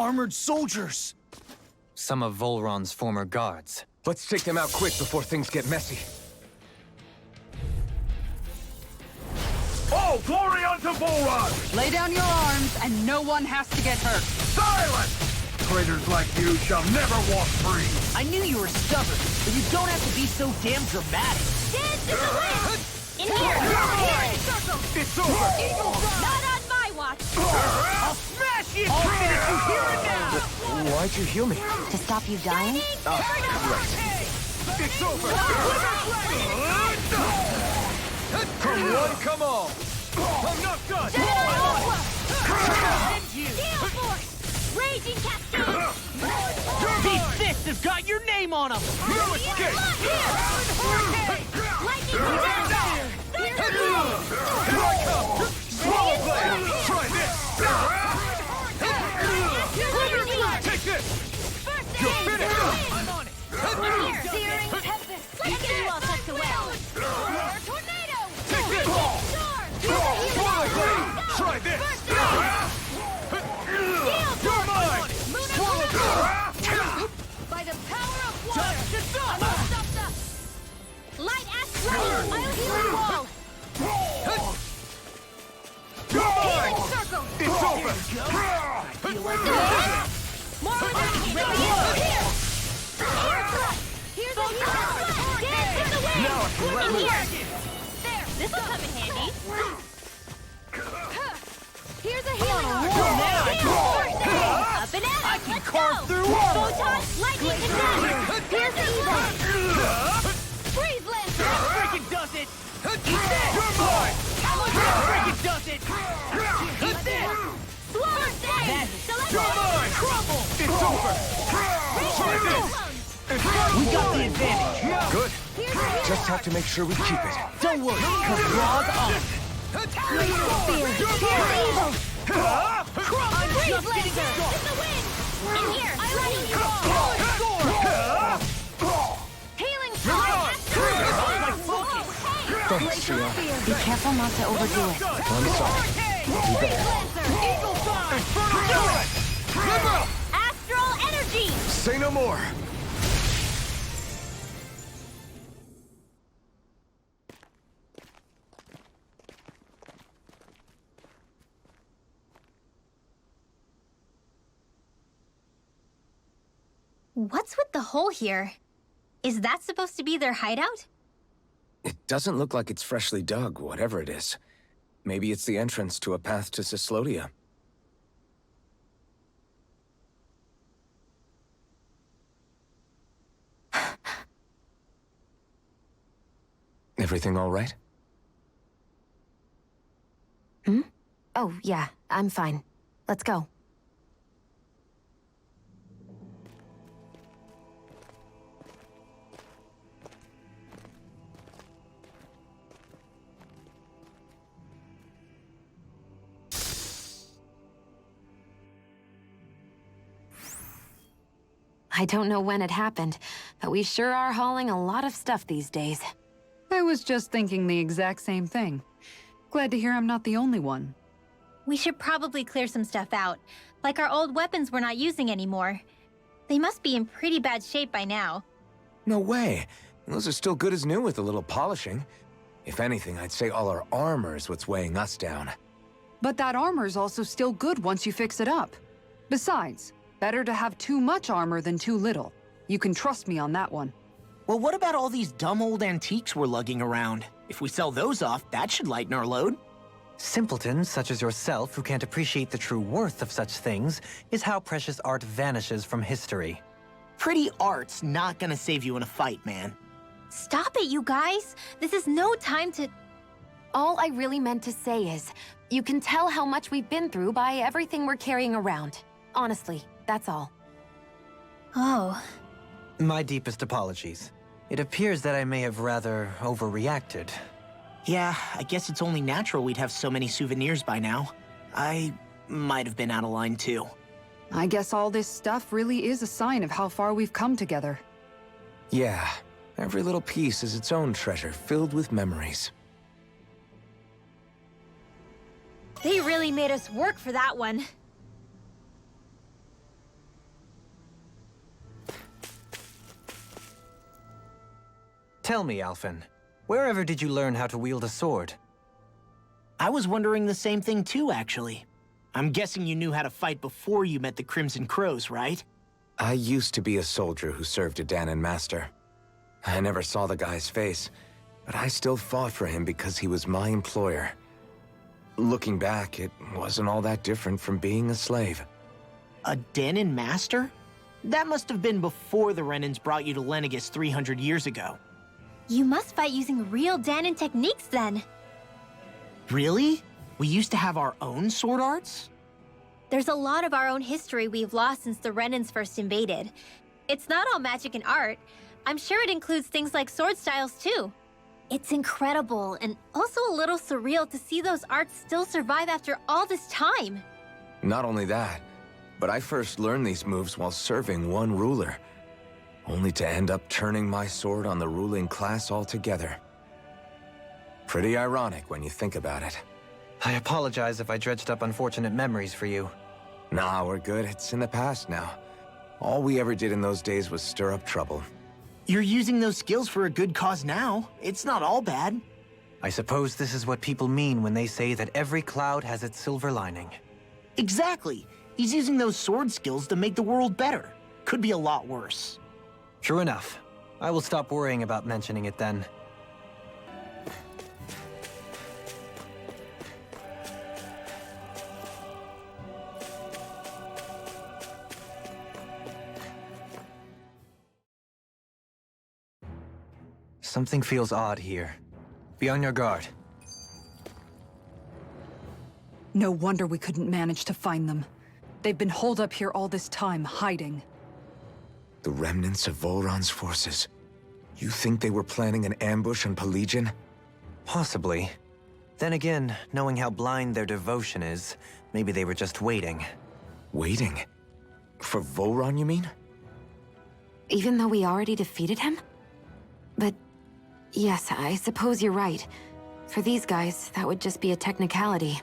armored soldiers! Some of Volron's former guards. Let's take them out quick before things get messy. Oh, glory unto Volron! Lay down your arms, and no one has to get hurt. Silence! Traitors like you shall never walk free! I knew you were stubborn, but you don't have to be so damn dramatic. Dance in the wind! In here! It's over! Not on my watch! I'll smash you! I'll finish you here and now! Why'd you heal me? To stop you dying? It's over! Come one, come all! I'm not done! Gale Force! Raging Cascade! These fists have got your name on them! No escape! Lightning Condenser! Here I come! Small blade! Try this! Take this! You're finished! I'm on it! Searing Tempest! Let's get you all tucked away! Tornado! Take this! Small blade! Try this! You're mine! By the power of water! I will stop the... Light axe running! I'll heal you all! You're mine! Healing circle! It's over! More with that! Here! Here's a healing flash! Dance in the wind! Now I can let loose! There! This'll come in handy! Here's a healing Now Up and at it! I can Let's carve go! through armor! Photon, lightning condenser! Here's the evil! Freeze lancer! That freaking does it! You're mine! That freaking does it! Eat this! Swarm That Select You're mine! trouble! It's over! Try this! We got the advantage! Good. Just have to make sure we keep it. Don't worry, because Raw's up! Here's evil! I'm Freeze just getting lancer! started! In the wind! In here! I'll heal you all! Healing fire! Thanks, Tria. Be careful not to overdo it. I'm sorry. Freeze lancer! Eagle Fire! Astral energy! Say no more. What's with the hole here? Is that supposed to be their hideout? It doesn't look like it's freshly dug, whatever it is. Maybe it's the entrance to a path to Cyslodia. Everything all right? Oh, yeah, I'm fine. Let's go. I don't know when it happened, but we sure are hauling a lot of stuff these days. I was just thinking the exact same thing. Glad to hear I'm not the only one. We should probably clear some stuff out, like our old weapons we're not using anymore. They must be in pretty bad shape by now. No way. Those are still good as new with a little polishing. If anything, I'd say all our armor is what's weighing us down. But that armor's also still good once you fix it up. Besides, better to have too much armor than too little. You can trust me on that one. Well, what about all these dumb old antiques we're lugging around? If we sell those off, that should lighten our load. Simpletons such as yourself who can't appreciate the true worth of such things is how precious art vanishes from history. Pretty art's not gonna save you in a fight, man. Stop it, you guys! This is no time to... All I really meant to say is, you can tell how much we've been through by everything we're carrying around. Honestly, that's all. Oh. My deepest apologies. It appears that I may have rather overreacted. Yeah, I guess it's only natural we'd have so many souvenirs by now. I might have been out of line too. I guess all this stuff really is a sign of how far we've come together. Yeah, every little piece is its own treasure filled with memories. They really made us work for that one. Tell me, Alphen, wherever did you learn how to wield a sword? I was wondering the same thing too, actually. I'm guessing you knew how to fight before you met the Crimson Crows, right? I used to be a soldier who served a Danon master. I never saw the guy's face, but I still fought for him because he was my employer. Looking back, it wasn't all that different from being a slave. A Danon master? That must have been before the Renans brought you to Lenegis 300 years ago. You must fight using real Danon techniques then. Really? We used to have our own sword arts? There's a lot of our own history we've lost since the Renans first invaded. It's not all magic and art. I'm sure it includes things like sword styles too. It's incredible and also a little surreal to see those arts still survive after all this time. Not only that, but I first learned these moves while serving one ruler, only to end up turning my sword on the ruling class altogether. Pretty ironic when you think about it. I apologize if I dredged up unfortunate memories for you. Nah, we're good. It's in the past now. All we ever did in those days was stir up trouble. You're using those skills for a good cause now. It's not all bad. I suppose this is what people mean when they say that every cloud has its silver lining. Exactly. He's using those sword skills to make the world better. Could be a lot worse. True enough. I will stop worrying about mentioning it then. Something feels odd here. Be on your guard. No wonder we couldn't manage to find them. They've been holed up here all this time, hiding. The remnants of Volron's forces. You think they were planning an ambush on Pelagian? Possibly. Then again, knowing how blind their devotion is, maybe they were just waiting. Waiting? For Volron, you mean? Even though we already defeated him? But yes, I suppose you're right. For these guys, that would just be a technicality.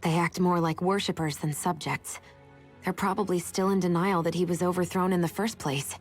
They act more like worshippers than subjects. They're probably still in denial that he was overthrown in the first place.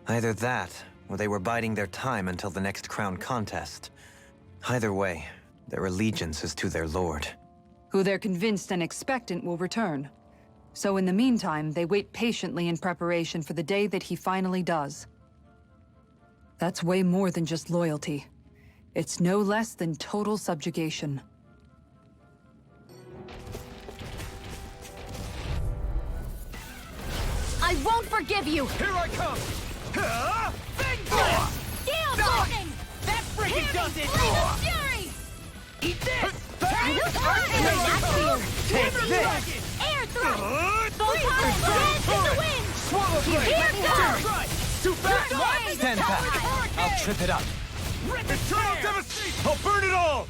Either that, or they were biding their time until the next crown contest. Either way, their allegiance is to their lord. Who they're convinced and expectant will return. So in the meantime, they wait patiently in preparation for the day that he finally does. That's way more than just loyalty. It's no less than total subjugation. I won't forgive you! Here I come! Big blast! Gale lightning! That freaking does it! Flame of fury! Eat this! Take this! Air thrust! Photon dance in the wind! Swallow blade! Here goes! Too fast! Stand back! I'll trip it up. Eternal devastation! I'll burn it all!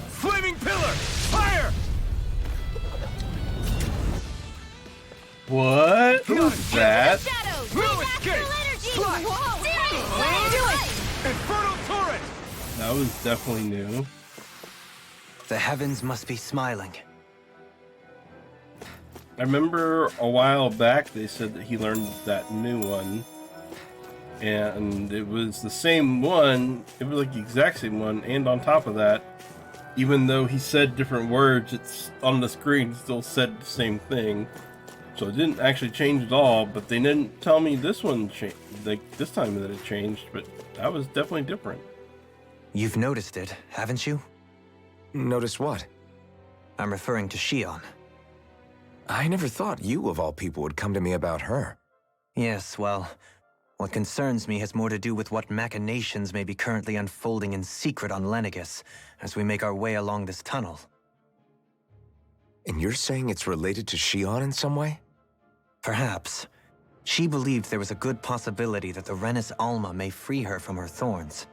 Flaming pillar! Fire! What? Who's that? Shadows! Ruin Natural gate! energy! Slash! Whoa! Do it! Infernal torrent! That was definitely new. The heavens must be smiling. I remember a while back they said that he learned that new one. And it was the same one. It was like the exact same one. And on top of that, even though he said different words, it's on the screen still said the same thing. So it didn't actually change at all, but they didn't tell me this one changed, like this time that it changed, but that was definitely different. You've noticed it, haven't you? Notice what? I'm referring to Shion. I never thought you, of all people, would come to me about her. Yes, well, what concerns me has more to do with what machinations may be currently unfolding in secret on Lenegis as we make our way along this tunnel. And you're saying it's related to Shion in some way? Perhaps. She believed there was a good possibility that the Renis Alma may free her from her thorns.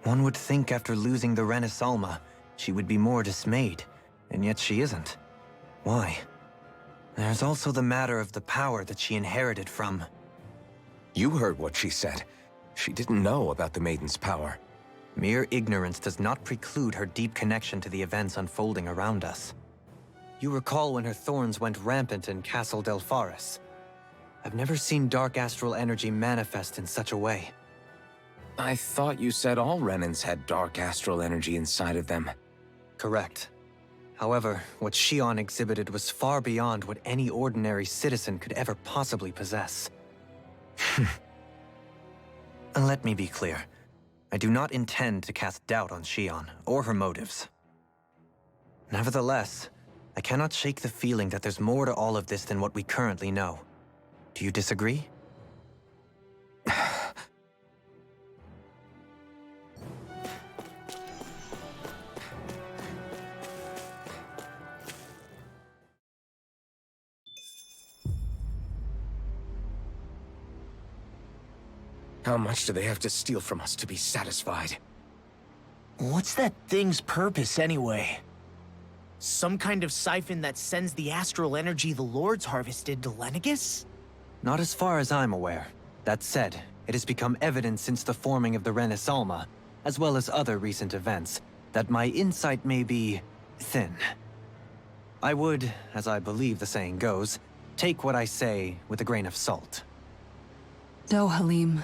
One would think after losing the Renis Alma, she would be more dismayed, and yet she isn't. Why? There's also the matter of the power that she inherited from... You heard what she said. She didn't know about the Maiden's power. Mere ignorance does not preclude her deep connection to the events unfolding around us. You recall when her thorns went rampant in Castle Delpharis. I've never seen dark astral energy manifest in such a way. I thought you said all Renans had dark astral energy inside of them. Correct. However, what Shion exhibited was far beyond what any ordinary citizen could ever possibly possess. And let me be clear. I do not intend to cast doubt on Shion or her motives. Nevertheless, I cannot shake the feeling that there's more to all of this than what we currently know. Do you disagree? How much do they have to steal from us to be satisfied? What's that thing's purpose anyway? Some kind of siphon that sends the astral energy the Lords harvested to Lenegis? Not as far as I'm aware. That said, it has become evident since the forming of the Renis Alma, as well as other recent events, that my insight may be thin. I would, as I believe the saying goes, take what I say with a grain of salt. Dohalim.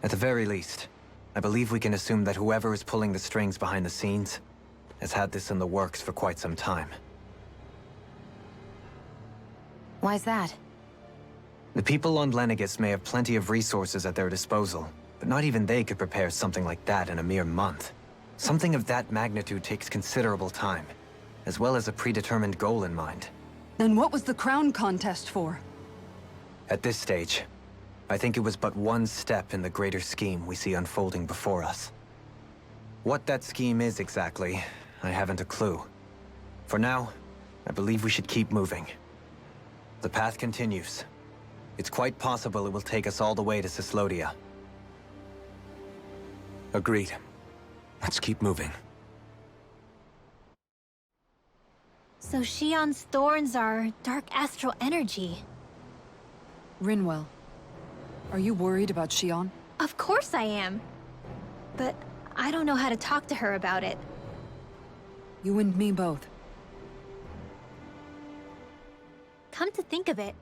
At the very least, I believe we can assume that whoever is pulling the strings behind the scenes has had this in the works for quite some time. Why's that? The people on Lenegis may have plenty of resources at their disposal, but not even they could prepare something like that in a mere month. Something of that magnitude takes considerable time, as well as a predetermined goal in mind. Then what was the crown contest for? At this stage, I think it was but one step in the greater scheme we see unfolding before us. What that scheme is exactly, I haven't a clue. For now, I believe we should keep moving. The path continues. It's quite possible it will take us all the way to Cyslodia. Agreed. Let's keep moving. So Shion's thorns are dark astral energy. Rinwell. Are you worried about Shion? Of course I am. But I don't know how to talk to her about it. You and me both. Come to think of it,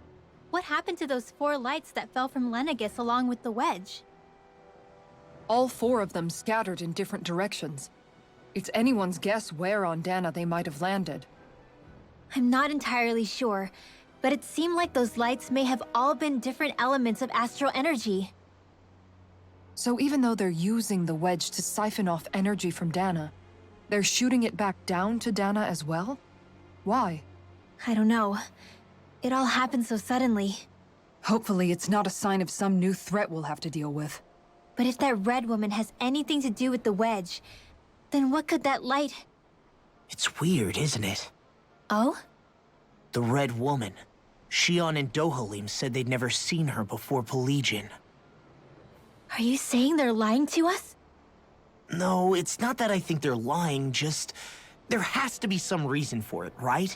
what happened to those 4 lights that fell from Lenegis along with the wedge? All 4 of them scattered in different directions. It's anyone's guess where on Dana they might have landed. I'm not entirely sure, but it seemed like those lights may have all been different elements of astral energy. So even though they're using the wedge to siphon off energy from Dana, they're shooting it back down to Dana as well? Why? I don't know. It all happened so suddenly. Hopefully it's not a sign of some new threat we'll have to deal with. But if that red woman has anything to do with the wedge, then what could that light... It's weird, isn't it? Oh? The Red Woman. Shion and Dohalim said they'd never seen her before Pelagian. Are you saying they're lying to us? No, it's not that I think they're lying, just... there has to be some reason for it, right?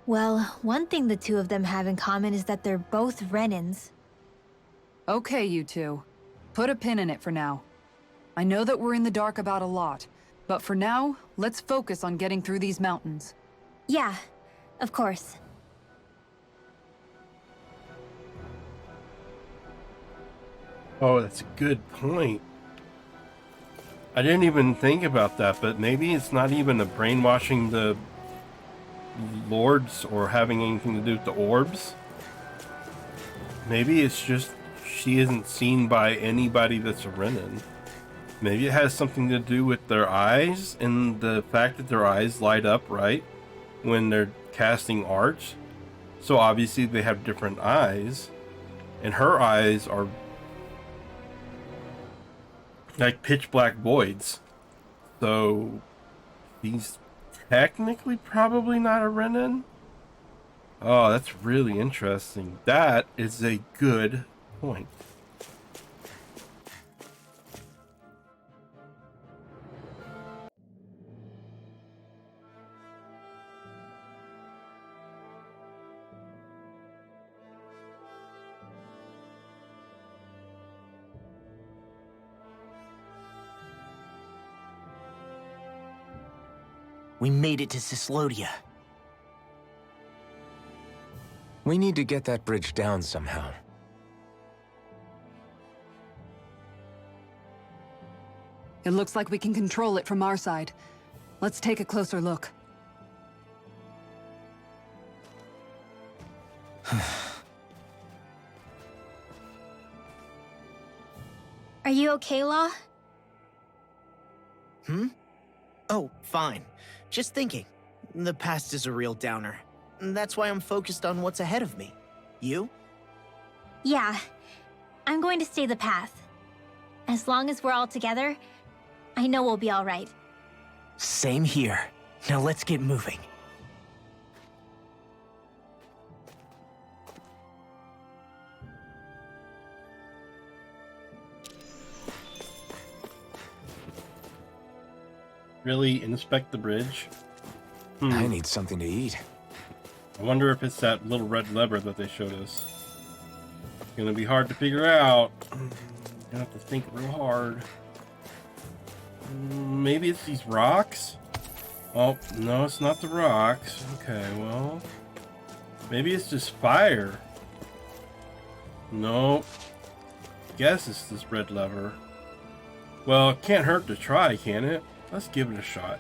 Well, one thing the 2 of them have in common is that they're both Renans. Okay, you 2. Put a pin in it for now. I know that we're in the dark about a lot, but for now, let's focus on getting through these mountains. Yeah, of course. Oh, that's a good point. I didn't even think about that, but maybe it's not even a brainwashing the Lords or having anything to do with the orbs. Maybe it's just she isn't seen by anybody that's a Renan. Maybe it has something to do with their eyes and the fact that their eyes light up, right? When they're casting arts. So obviously they have different eyes. And her eyes are like pitch black voids. So he's technically probably not a Renan. Oh, that's really interesting. That is a good point. We made it to Cyslodia. We need to get that bridge down somehow. It looks like we can control it from our side. Let's take a closer look. Are you okay, Law? Oh, fine. Just thinking. The past is a real downer. That's why I'm focused on what's ahead of me. You? Yeah. I'm going to stay the path. As long as we're all together, I know we'll be all right. Same here. Now let's get moving. Really inspect the bridge? I need something to eat. I wonder if it's that little red lever that they showed us. It's gonna be hard to figure out. Gonna have to think real hard. Maybe it's these rocks? Oh, no, it's not the rocks. Okay, well... maybe it's just fire. Nope. Guess it's this red lever. Well, it can't hurt to try, can it? Let's give it a shot.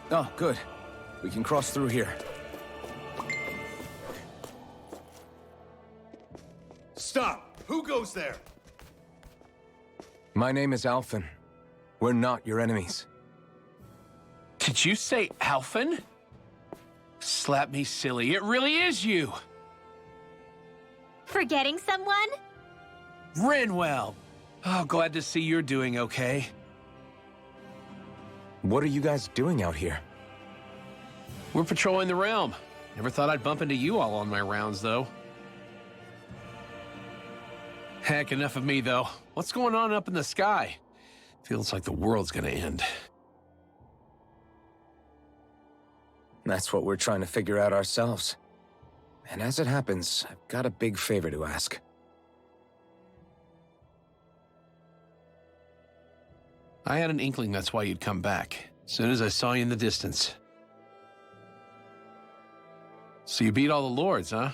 Oh, good. We can cross through here. Stop! Who goes there? My name is Alphen. We're not your enemies. Did you say Alphen? Slap me silly, it really is you! Forgetting someone? Renwell! Oh, glad to see you're doing okay. What are you guys doing out here? We're patrolling the realm. Never thought I'd bump into you all on my rounds, though. Heck, enough of me, though. What's going on up in the sky? Feels like the world's gonna end. That's what we're trying to figure out ourselves. And as it happens, I've got a big favor to ask. I had an inkling that's why you'd come back, as soon as I saw you in the distance. So you beat all the lords, huh?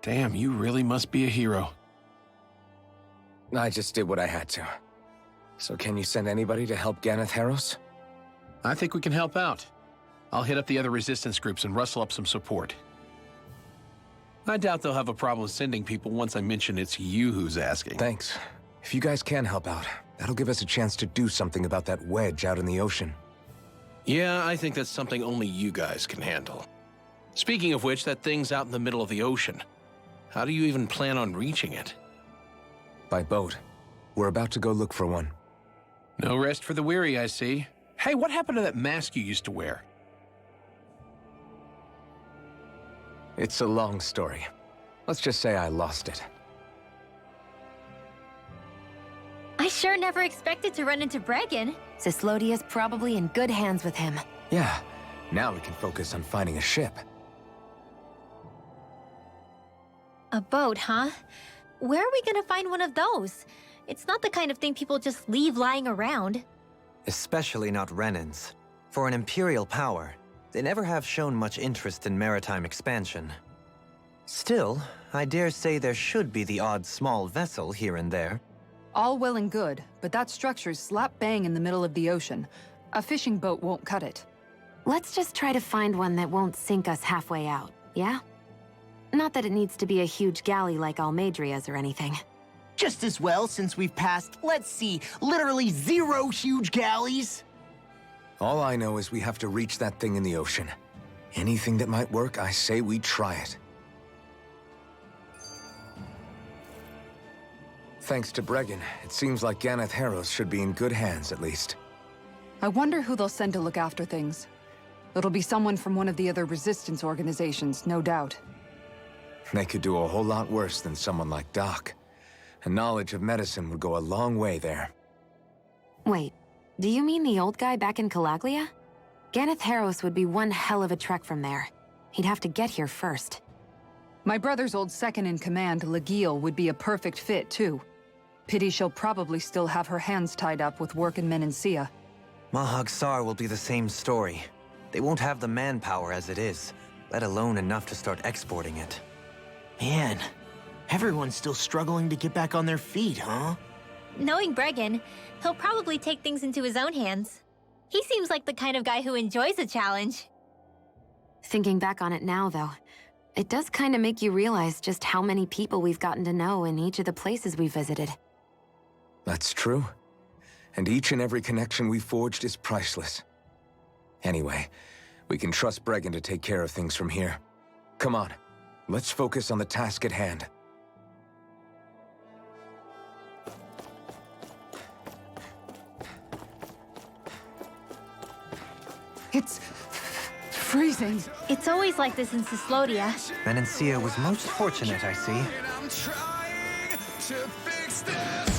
Damn, you really must be a hero. I just did what I had to. So can you send anybody to help Ganeth Heros? I think we can help out. I'll hit up the other resistance groups and rustle up some support. I doubt they'll have a problem sending people once I mention it's you who's asking. Thanks. If you guys can help out, that'll give us a chance to do something about that wedge out in the ocean. Yeah, I think that's something only you guys can handle. Speaking of which, that thing's out in the middle of the ocean. How do you even plan on reaching it? By boat. We're about to go look for one. No rest for the weary, I see. Hey, what happened to that mask you used to wear? It's a long story. Let's just say I lost it. I sure never expected to run into Bregan. Cislodia's probably in good hands with him. Yeah. Now we can focus on finding a ship. A boat, huh? Where are we gonna find one of those? It's not the kind of thing people just leave lying around. Especially not Renans. For an Imperial power, they never have shown much interest in maritime expansion. Still, I dare say there should be the odd small vessel here and there. All well and good, but that structure's slap bang in the middle of the ocean. A fishing boat won't cut it. Let's just try to find one that won't sink us halfway out, yeah? Not that it needs to be a huge galley like Almadria's or anything. Just as well, since we've passed, let's see, literally 0 huge galleys. All I know is we have to reach that thing in the ocean. Anything that might work, I say we try it. Thanks to Bregan, it seems like Ganeth Heros should be in good hands, at least. I wonder who they'll send to look after things. It'll be someone from one of the other resistance organizations, no doubt. They could do a whole lot worse than someone like Doc. A knowledge of medicine would go a long way there. Wait, do you mean the old guy back in Calaglia? Ganeth Harros would be one hell of a trek from there. He'd have to get here first. My brother's old second-in-command, Legil, would be a perfect fit, too. Pity she'll probably still have her hands tied up with work in Menancia. Mahag Sar will be the same story. They won't have the manpower as it is, let alone enough to start exporting it. Man, everyone's still struggling to get back on their feet, huh? Knowing Bregan, he'll probably take things into his own hands. He seems like the kind of guy who enjoys a challenge. Thinking back on it now, though, it does kind of make you realize just how many people we've gotten to know in each of the places we visited. That's true. And each and every connection we forged is priceless. Anyway, we can trust Bregan to take care of things from here. Come on, let's focus on the task at hand. It's freezing. It's always like this in Cyslodia. Menancia was most fortunate, I see. I'm trying to fix this.